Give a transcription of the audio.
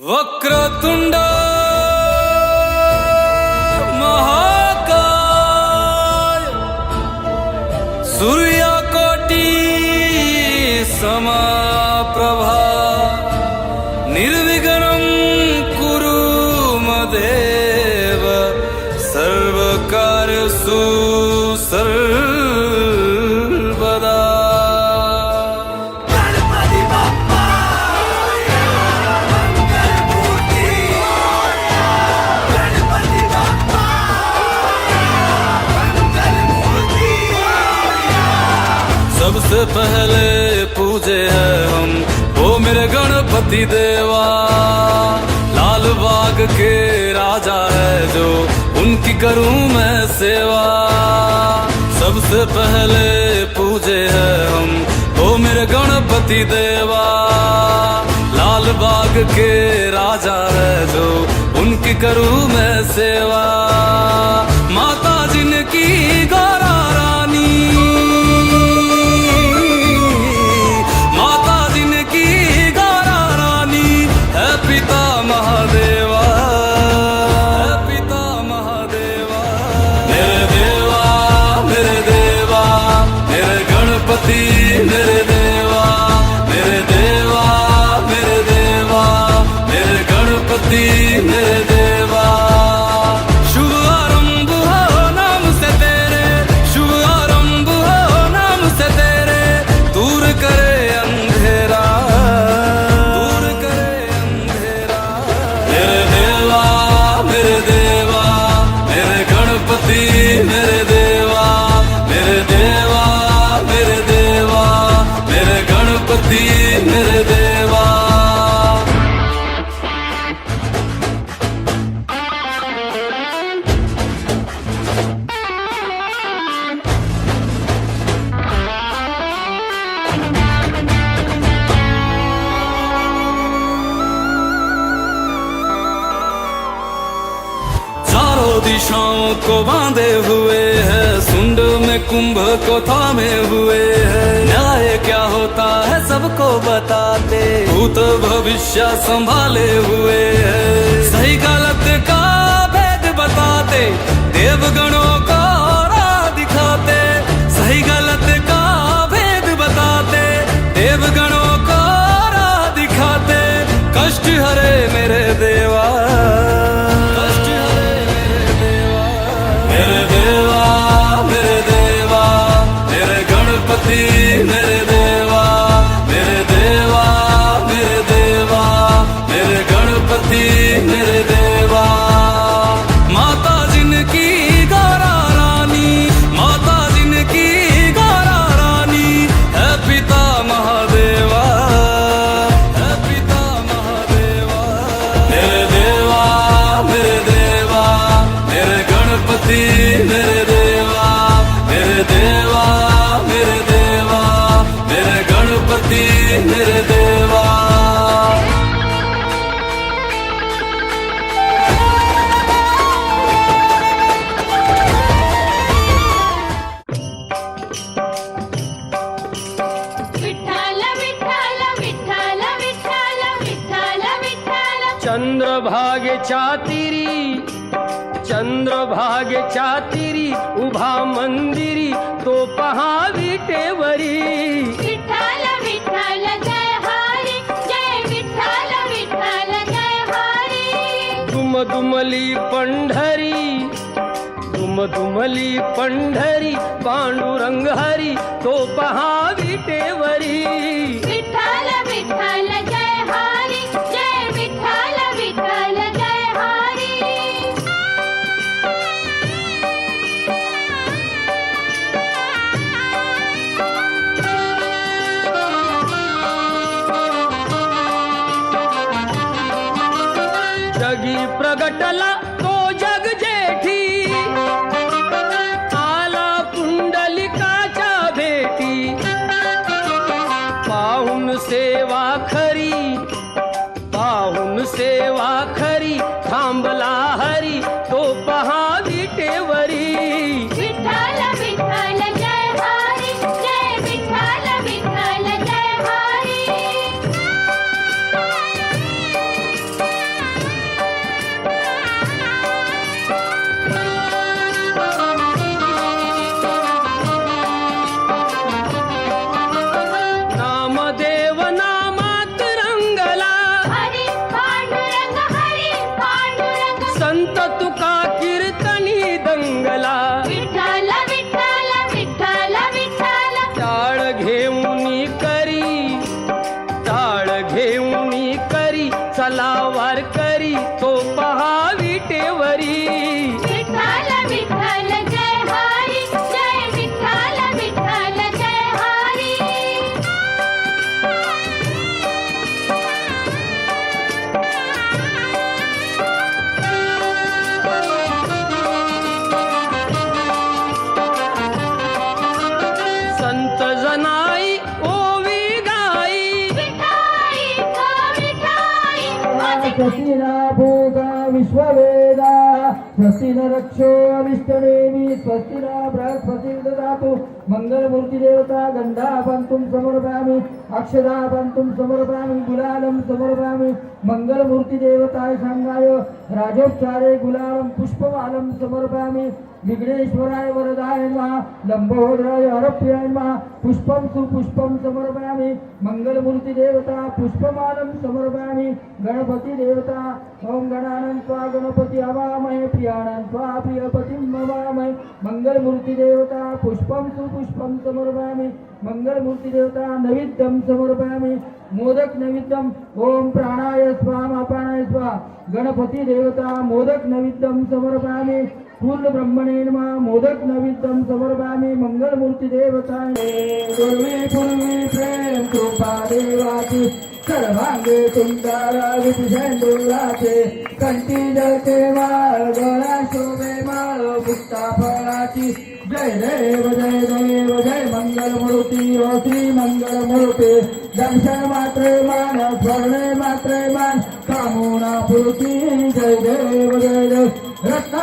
वक्रतुंड महाकाय सूर्यकोटि समप्रभा निर्विघ्नं कुरु मदेव सर्वकार्येषु सर्वदा। सबसे पहले पूजे हैं हम वो मेरे गणपति देवा, लाल बाग के राजा है जो उनकी करूं मैं सेवा। सबसे पहले पूजे हैं हम वो मेरे गणपति देवा, लाल बाग के राजा है जो उनकी करूं मैं सेवा। माता जिनकी गौरा रानी, पिता महादेवा, पिता महादेवा। मेरे देवा मेरे देवा मेरे गणपति मेरे देवा, मेरे देवा मेरे देवा मेरे गणपति मेरे देवा। शुभ आरंभ हो नाम से तेरे, शुभ आरंभ हो नाम से तेरे, दूर करे अंधेरा, मेरे देवा मेरे देवा मेरे देवा मेरे देवा मेरे गणपति मेरे देवा। दिशाओं को बांधे हुए है, सुंड में कुंभ को थामे हुए है। न्याय क्या होता है सबको बताते, भूत भविष्य संभाले हुए है। सही गलत का भेद बताते, देवगणों को राह दिखाते। सही गलत का भेद बताते, देवगणों को राह दिखाते। कष्ट हरे मेरे देवा, मेरे देवा मेरे देवा मेरे गणपति मेरे देवा, मेरे देवा मेरे देवा मेरे गणपति मेरे देवा। माता जिनकी गौरा रानी, माता जिनकी गौरा रानी, है पिता महादेवा, है पिता महादेवा। मेरे देवा मेरे देवा मेरे गणपति मेरे देवा, मेरे देवा मेरे देवा मेरे गणपति मेरे देवा। विठ्ठल विठ्ठल विठ्ठल विठ्ठल विठ्ठल विठ्ठल। चंद्रभागेच्या तिरी, चंद्रभागेच्या तिरी उभा मंदिरी तो पहा विटेवरी। विठ्ठल विठ्ठल जय हरी, जय विठ्ठल विठ्ठल जय हरी। दुमदुमली पंढरी, दुमदुमली पंढरी पांडुरंग हरी तो पहा विटेवरी। विठ्ठल विठ्ठल जय हरी, जय विठ्ठल विठ्ठल जय हरी। जगी प्रगटला तो जग जेठी, आला पुंडलिकाच्या भेटी। पाहून सेवा खरी, पाहून सेवा खरी, थांबला हरी तो पहा विटेवरी। विठ्ठल विठ्ठल जय हरी, जय विठ्ठल विठ्ठल जय हरी। आला वारकरी तो पहा विटेवरी विठ्ठल विठ्ठल जय हरी जय विठ्ठल विठ्ठल जय हरी संत जनाई ओवी गाई विठाई गो विठाई स्वस्ति न भूता विश्ववेदा स्वस्ति न रक्षो अविष्टनेमि स्वस्ति न बृहस्पति ददातु मंगलमूर्ति देवता गंधापंतुम समर्पयामि अक्षदापंतुम समर्पयामि गुलालं समर्पयामि मंगलमूर्ति देवताय सांगाय राजोपचारे गुलालं पुष्पमालं समर्पयामि विघ्नेश्वराय वरदाय नमः लंबोदराय हरप्रियाय नमः पुष्पं सुपुष्पं समर्पयामि मंगलमूर्ति देवता पुष्पमालं समर्पयामि गणपति देवता ओम गणानं त्वा गणपति हवामहे प्रियाणं त्वा प्रियपतिं हवामहे मंगलमूर्ति देवता पुष्पं सुपुष्पं समर्पयामि मंगलमूर्ति देवता नैवेद्यं समर्पयामि मोदक नैवेद्यम ओम प्राणाय स्वाहा अपानाय स्वाहा गणपति देवता मोदक नैवेद्यम समर्पयामि पूर्ण ब्रह्मणे नमः मोदक नैवेद्यम समर्पयामि मंगलमूर्ति देवताय पूर्वी पूर्वी प्रेम कृपा देवाची सर्वांगे सुंदर विभूषेंदुराचे कंठी जळते माळ गळा शोभे माळ मुक्ता फळाची जय देव जय देव जय मंगलमूर्ती ओ श्री मंगलमूर्ती दर्शन मात्रे मान स्वर्णे मात्रे मान कामना पूर्ती जय देव रत्न